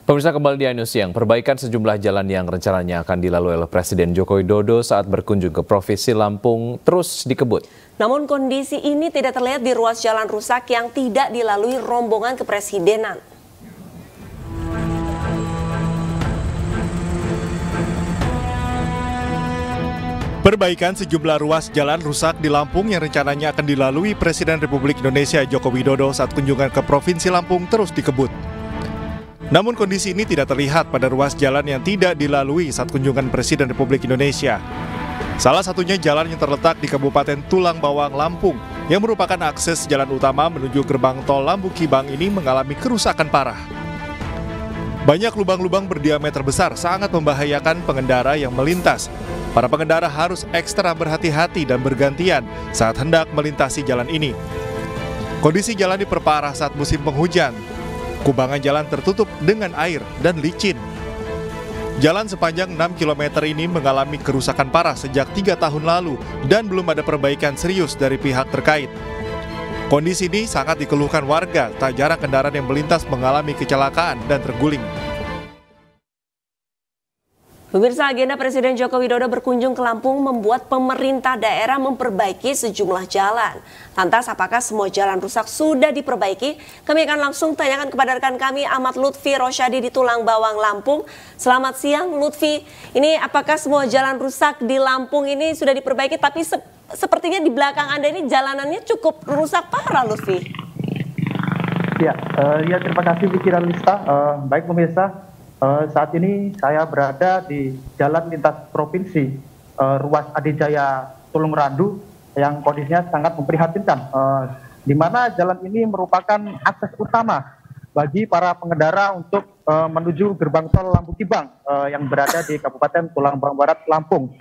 Pemirsa, kembali di News Siang, perbaikan sejumlah jalan yang rencananya akan dilalui oleh Presiden Joko Widodo saat berkunjung ke Provinsi Lampung terus dikebut. Namun kondisi ini tidak terlihat di ruas jalan rusak yang tidak dilalui rombongan kepresidenan. Perbaikan sejumlah ruas jalan rusak di Lampung yang rencananya akan dilalui Presiden Republik Indonesia Joko Widodo saat kunjungan ke Provinsi Lampung terus dikebut. Namun kondisi ini tidak terlihat pada ruas jalan yang tidak dilalui saat kunjungan Presiden Republik Indonesia. Salah satunya jalan yang terletak di Kabupaten Tulang Bawang, Lampung, yang merupakan akses jalan utama menuju gerbang tol Lambukibang ini mengalami kerusakan parah. Banyak lubang-lubang berdiameter besar sangat membahayakan pengendara yang melintas. Para pengendara harus ekstra berhati-hati dan bergantian saat hendak melintasi jalan ini. Kondisi jalan diperparah saat musim penghujan. Kubangan jalan tertutup dengan air dan licin. Jalan sepanjang 6 km ini mengalami kerusakan parah sejak 3 tahun lalu dan belum ada perbaikan serius dari pihak terkait. Kondisi ini sangat dikeluhkan warga, tak jarang kendaraan yang melintas mengalami kecelakaan dan terguling. Pemirsa, agenda Presiden Joko Widodo berkunjung ke Lampung membuat pemerintah daerah memperbaiki sejumlah jalan. Lantas, apakah semua jalan rusak sudah diperbaiki? Kami akan langsung tanyakan kepada rekan kami Ahmad Lutfi Rosyadi di Tulang Bawang, Lampung. Selamat siang, Lutfi. Ini apakah semua jalan rusak di Lampung ini sudah diperbaiki? Tapi sepertinya di belakang Anda ini jalanannya cukup rusak parah, Lutfi. Ya, terima kasih Pikiran Lista. Baik pemirsa. Saat ini saya berada di Jalan Lintas Provinsi ruas Adijaya Tulung Randu yang kondisinya sangat memprihatinkan, di mana jalan ini merupakan akses utama bagi para pengendara untuk menuju gerbang tol Lambukibang yang berada di Kabupaten Tulang Bawang Barat, Lampung.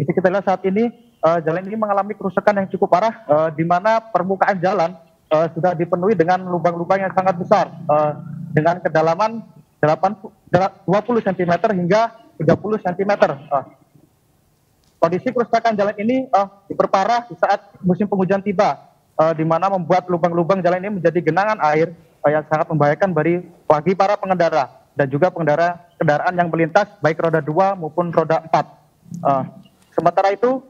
Bisa kita lihat saat ini jalan ini mengalami kerusakan yang cukup parah, di mana permukaan jalan sudah dipenuhi dengan lubang-lubang yang sangat besar dengan kedalaman 20 cm hingga 30 cm. Kondisi kerusakan jalan ini diperparah di saat musim penghujan tiba, di mana membuat lubang-lubang jalan ini menjadi genangan air yang sangat membahayakan bagi para pengendara dan juga kendaraan yang melintas baik roda 2 maupun roda 4. Sementara itu,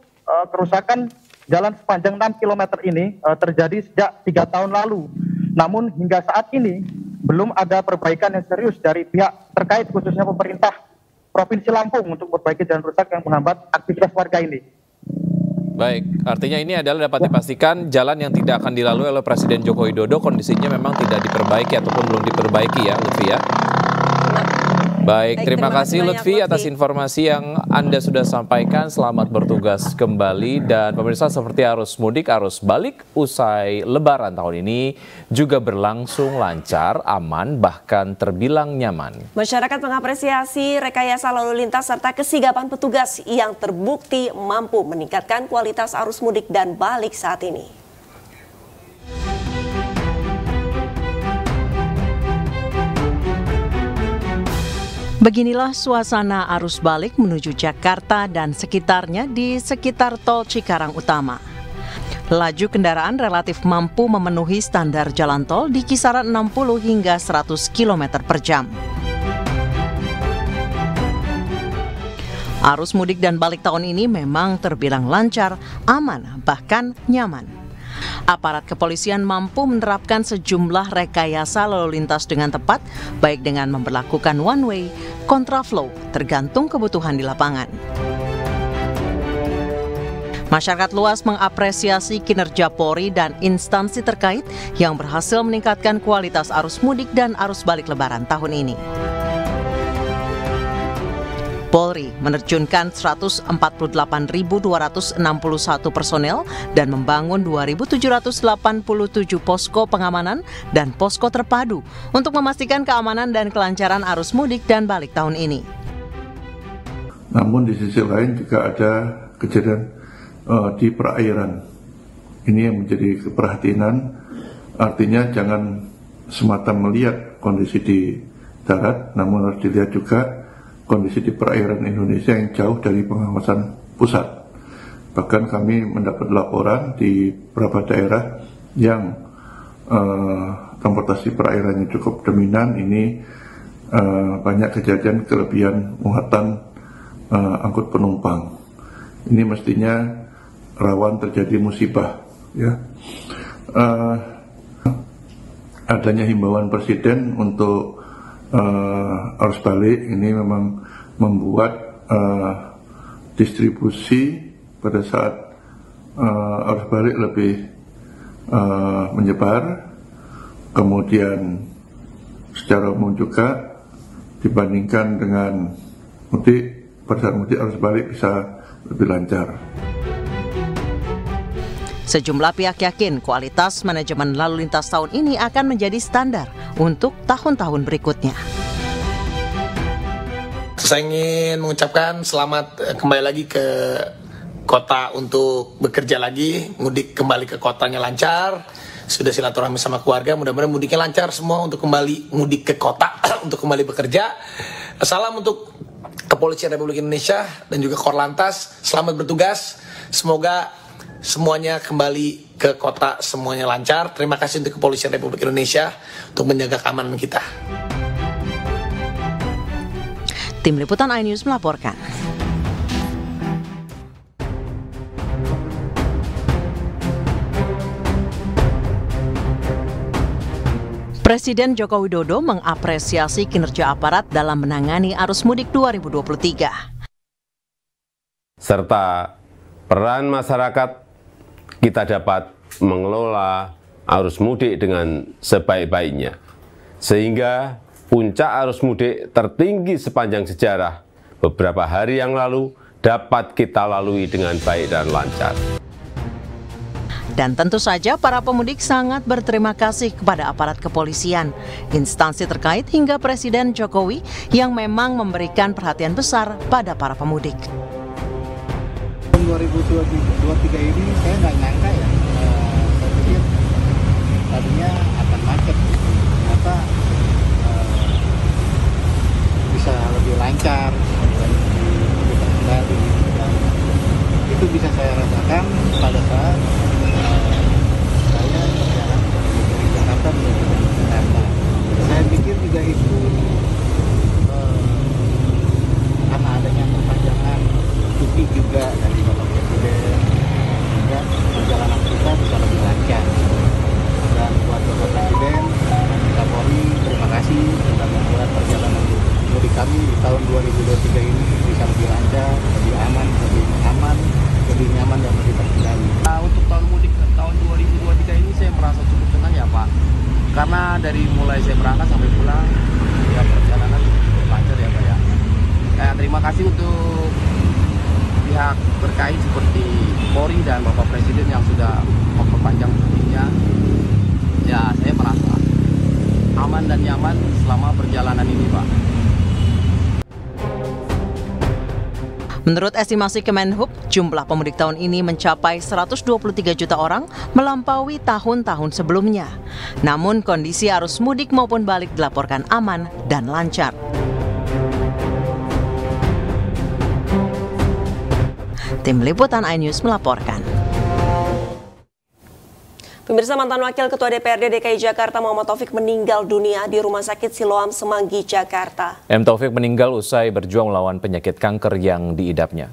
kerusakan jalan sepanjang 6 km ini terjadi sejak 3 tahun lalu. Namun hingga saat ini belum ada perbaikan yang serius dari pihak terkait, khususnya pemerintah Provinsi Lampung untuk memperbaiki jalan rusak yang menghambat aktivitas warga ini. Baik, artinya ini adalah dapat dipastikan jalan yang tidak akan dilalui oleh Presiden Joko Widodo kondisinya memang tidak diperbaiki ataupun belum diperbaiki ya, Lutfi ya. Baik, terima kasih Lutfi atas informasi yang Anda sudah sampaikan. Selamat bertugas kembali. Dan pemirsa, seperti arus mudik, arus balik usai Lebaran tahun ini juga berlangsung lancar, aman, bahkan terbilang nyaman. Masyarakat mengapresiasi rekayasa lalu lintas serta kesigapan petugas yang terbukti mampu meningkatkan kualitas arus mudik dan balik saat ini. Beginilah suasana arus balik menuju Jakarta dan sekitarnya di sekitar tol Cikarang Utama. Laju kendaraan relatif mampu memenuhi standar jalan tol di kisaran 60 hingga 100 km per jam. Arus mudik dan balik tahun ini memang terbilang lancar, aman, bahkan nyaman. Aparat kepolisian mampu menerapkan sejumlah rekayasa lalu lintas dengan tepat, baik dengan memberlakukan one way, kontraflow, tergantung kebutuhan di lapangan. Masyarakat luas mengapresiasi kinerja Polri dan instansi terkait yang berhasil meningkatkan kualitas arus mudik dan arus balik Lebaran tahun ini. Polri menerjunkan 148.261 personel dan membangun 2.787 posko pengamanan dan posko terpadu untuk memastikan keamanan dan kelancaran arus mudik dan balik tahun ini. Namun di sisi lain juga ada kejadian di perairan. Ini yang menjadi keperhatian, artinya jangan semata melihat kondisi di darat, namun harus dilihat juga kondisi di perairan Indonesia yang jauh dari pengawasan pusat. Bahkan kami mendapat laporan di beberapa daerah yang transportasi perairannya cukup dominan, ini banyak kejadian kelebihan muatan angkut penumpang. Ini mestinya rawan terjadi musibah, ya. Adanya himbauan Presiden untuk arus balik ini memang membuat distribusi pada saat arus balik lebih menyebar, kemudian secara umum juga dibandingkan dengan mudik, pada saat mudik arus balik bisa lebih lancar. Sejumlah pihak yakin kualitas manajemen lalu lintas tahun ini akan menjadi standar untuk tahun-tahun berikutnya. Saya ingin mengucapkan selamat kembali lagi ke kota untuk bekerja lagi, mudik kembali ke kotanya lancar. Sudah silaturahmi sama keluarga, mudah-mudahan mudiknya lancar semua untuk kembali mudik ke kota untuk kembali bekerja. Salam untuk Kepolisian Republik Indonesia dan juga Korlantas, selamat bertugas. Semoga semuanya kembali ke kota, semuanya lancar. Terima kasih untuk Kepolisian Republik Indonesia untuk menjaga keamanan kita. Tim Liputan iNews melaporkan. Presiden Joko Widodo mengapresiasi kinerja aparat dalam menangani arus mudik 2023. Serta peran masyarakat, kita dapat mengelola arus mudik dengan sebaik-baiknya. Sehingga puncak arus mudik tertinggi sepanjang sejarah beberapa hari yang lalu dapat kita lalui dengan baik dan lancar. Dan tentu saja para pemudik sangat berterima kasih kepada aparat kepolisian, instansi terkait hingga Presiden Jokowi yang memang memberikan perhatian besar pada para pemudik. 2023 ini saya nggak nyangka ya, saya pikir tadinya akan macet, ternyata bisa lebih lancar, lebih terkendali, dan itu bisa saya rasakan pada saat saya berjalan dari Jakarta menuju Jakarta. Saya pikir juga itu karena adanya perpanjangan cuti juga dari Bapak Presiden, sehingga perjalanan kita bisa lebih lancar. Dan buat Bapak Presiden dan Kapolri, terima kasih sudah membuat perjalanan mudik kami di tahun 2023 ini bisa lebih lancar, lebih aman, lebih nyaman dan lebih terkendali. Nah, untuk tahun mudik tahun 2023 ini saya merasa cukup tenang ya Pak, karena dari mulai saya berangkat sampai pulang ya perjalanan cukup lancar ya Pak ya. Terima kasih untuk pihak terkait seperti Polri dan Bapak Presiden yang sudah memperpanjang cutinya. Ya, saya merasa aman dan nyaman selama perjalanan ini Pak. Menurut estimasi Kemenhub, jumlah pemudik tahun ini mencapai 123 juta orang, melampaui tahun-tahun sebelumnya. Namun kondisi arus mudik maupun balik dilaporkan aman dan lancar. Tim Liputan iNews melaporkan. Pemirsa, mantan Wakil Ketua DPRD DKI Jakarta Muhammad Taufik meninggal dunia di Rumah Sakit Siloam Semanggi, Jakarta. M. Taufik meninggal usai berjuang melawan penyakit kanker yang diidapnya.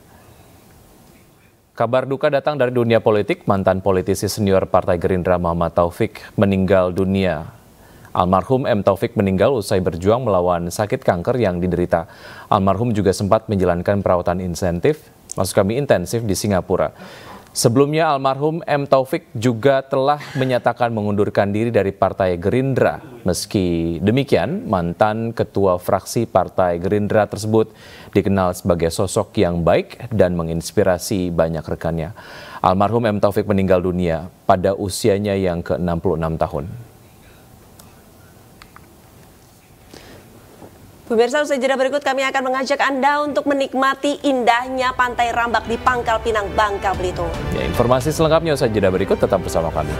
Kabar duka datang dari dunia politik. Mantan politisi senior Partai Gerindra Muhammad Taufik meninggal dunia. Almarhum M. Taufik meninggal usai berjuang melawan sakit kanker yang diderita. Almarhum juga sempat menjalankan perawatan intensif di Singapura. Sebelumnya almarhum M. Taufik juga telah menyatakan mengundurkan diri dari Partai Gerindra. Meski demikian, mantan ketua fraksi Partai Gerindra tersebut dikenal sebagai sosok yang baik dan menginspirasi banyak rekannya. Almarhum M. Taufik meninggal dunia pada usianya yang ke-66 tahun. Pemirsa, usai jeda berikut kami akan mengajak Anda untuk menikmati indahnya Pantai Rambak di Pangkal Pinang, Bangka Belitung. Ya, informasi selengkapnya usai jeda berikut, tetap bersama kami.